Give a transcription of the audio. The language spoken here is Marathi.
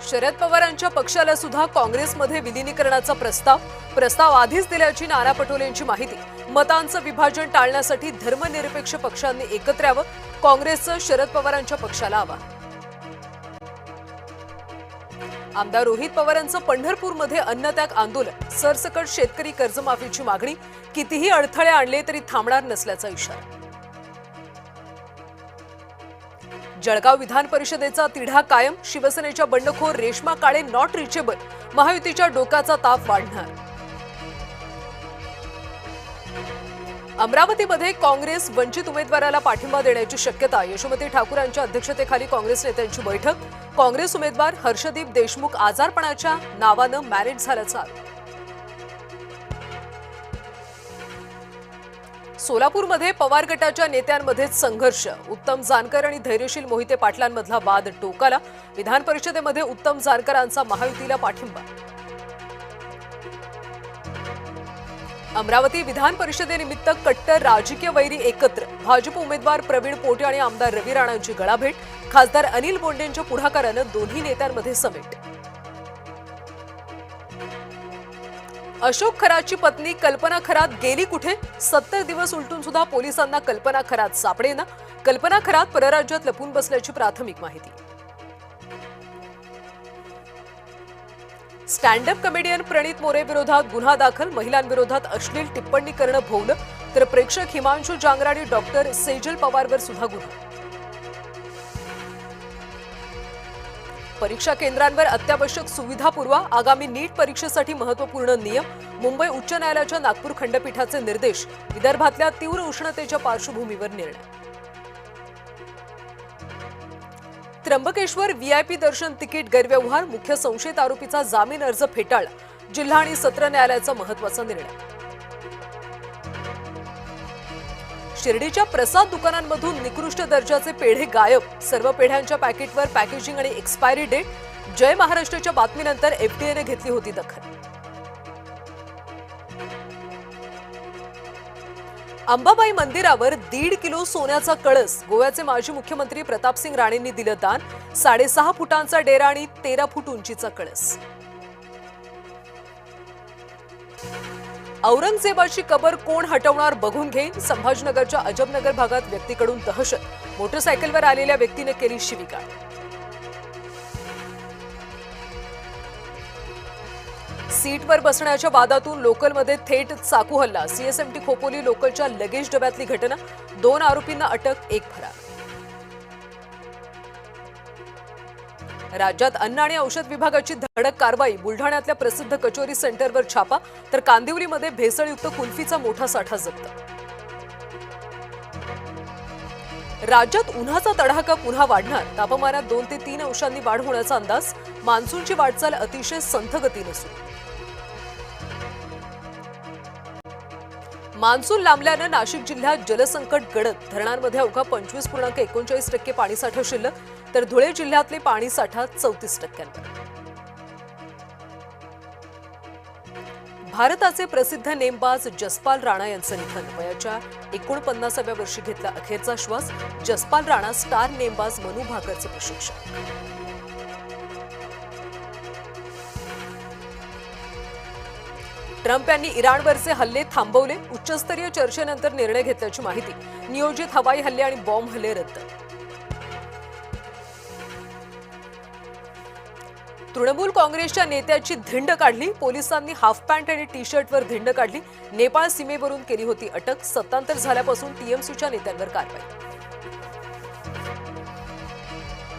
शरद पवारांच्या पक्षाला सुद्धा काँग्रेसमध्ये विलीनीकरणाचा प्रस्ताव आधीच दिल्याची नाना पटोलेंची माहिती। मतांचं विभाजन टाळण्यासाठी धर्मनिरपेक्ष पक्षांनी एकत्र यावं, काँग्रेसचं शरद पवारांच्या पक्षाला आवाहन। आमदार रोहित पवारांचं पंढरपूरमध्ये अन्नत्याग आंदोलन, सरसकट शेतकरी कर्जमाफीची मागणी, कितीही अडथळे आणले तरी थांबणार नसल्याचा इशारा। जळगाव विधान परिषदेचा तिढा कायम, शिवसेनेच्या बंडखोर रेश्मा काळे नॉट रिचेबल, महायुतीच्या डोक्याचा ताप वाढणार। अमरावतीमध्ये काँग्रेस वंचित उमेदवाराला पाठिंबा देण्याची शक्यता, यशोमती ठाकूरांच्या अध्यक्षतेखाली काँग्रेस नेत्यांची बैठक। काँग्रेस उमेदवार हर्षदीप देशमुख आजारपणाच्या नावानं मॅनेज झाल्याचा आरोप। सोलापूरमध्ये पवार गटाच्या नेत्यांमध्येच संघर्ष, उत्तम जानकर आणि धैर्यशील मोहिते पाटलांमधला वाद टोकाला। विधान परिषदेमध्ये उत्तम जानकरांचा महायुतीला पाठिंबा। अमरावती विधान परिषदेनिमित्त कट्टर राजकीय वैरी एकत्र, भाजप उमेदवार प्रवीण पोटे आणि आमदार रवी राणांची गळाभेट, खासदार अनिल बोंडेंच्या पुढाकारानं दोन्ही नेत्यांमध्ये समेट। अशोक खरातची पत्नी कल्पना खरात गेली कुठे? 70 दिवस उलटून सुद्धा पोलिसांना कल्पना खरात सापडेना। कल्पना खरात परराज्यात लपून बसल्याची प्राथमिक माहिती। स्टँडअप कमेडियन प्रणित मोरे विरोधात गुन्हा दाखल, महिलांविरोधात अश्लील टिप्पणी करणं भोवलं, तर प्रेक्षक हिमांशू जांगरा आणि डॉक्टर सेजल पवारवर सुद्धा गुन्हा। परीक्षा केंद्रांवर अत्यावश्यक सुविधा पुरवा, आगामी नीट परीक्षेसाठी महत्त्वपूर्ण नियम, मुंबई उच्च न्यायालयाच्या नागपूर खंडपीठाचे निर्देश, विदर्भातल्या तीव्र उष्णतेच्या पार्श्वभूमीवर निर्णय। त्र्यंबकेश्वर व्हीआयपी दर्शन तिकीट गैरव्यवहार, मुख्य संशयित आरोपीचा जामीन अर्ज फेटाळला, जिल्हा आणि सत्र न्यायालयाचा महत्त्वाचा निर्णय। शिर्डीच्या प्रसाद दुकानांमधून निकृष्ट दर्जाचे पेढे गायब, सर्व पेढ्यांच्या पॅकेटवर पॅकेजिंग आणि एक्सपायरी डेट। जय महाराष्ट्राच्या बातमीनंतर एफडीएने घेतली होती दखल। अंबाबाई मंदिरावर 1.5 किलो सोन्याचा कळस, गोव्याचे माजी मुख्यमंत्री प्रतापसिंग राणेंनी दिलं दान, 6.5 फुटांचा डेरा आणि 13 फूट उंचीचा कळस। औरंगजेबाची कबर कोण हटवणार बघून घेईन, संभाजीनगरच्या अजबनगर भागात व्यक्तीकडून दहशत, मोटरसायकलवर आलेल्या व्यक्तीने केली शिवीगाळ। सीटवर बसण्याच्या वादातून लोकलमध्ये थेट चाकू हल्ला, सीएसएमटी खोपोली लोकलच्या लगेज डब्यातली घटना, 2 आरोपींना अटक, 1 फरार। राज्यात अन्न आणि औषध विभागाची धडक कारवाई, बुलढाण्यातल्या प्रसिद्ध कचोरी सेंटरवर छापा, तर कांदिवलीमध्ये भेसळयुक्त कुल्फीचा मोठा साठा जप्त। राज्यात उन्हाचा तडाखा पुन्हा वाढणार, तापमानात 2 ते 3 अंशांनी वाढ होण्याचा अंदाज, मान्सूनची वाटचाल अतिशय संथ गतीने सुरू। मान्सून लांबल्यानं नाशिक जिल्ह्यात जलसंकट गडद, धरणांमध्ये अवघा 25.39% पाणीसाठा शिल्लक, तर धुळे जिल्ह्यातले पाणीसाठा 34%। भारताचे प्रसिद्ध नेमबाज जसपाल राणा यांचं निधन, वयाच्या 49व्या वर्षी घेतला अखेरचा श्वास। जसपाल राणा स्टार नेमबाज मनू भाकरचे प्रशिक्षक। ट्रम्प यांनी इराणवरचे हल्ले थांबवले, उच्चस्तरीय चर्चेनंतर निर्णय घेतल्याची माहिती। नियोजित हवाई हल्ले आणि बॉम्ब हल्ले रद्द। तृणमूल काँग्रेसच्या नेत्याची धिंड काढली, पोलिसांनी हाफ पॅन्ट आणि टी शर्टवर धिंड काढली, नेपाळ सीमेवरून केली होती अटक, सत्तांतर झाल्यापासून टीएमसीच्या नेत्यांवर कारवाई।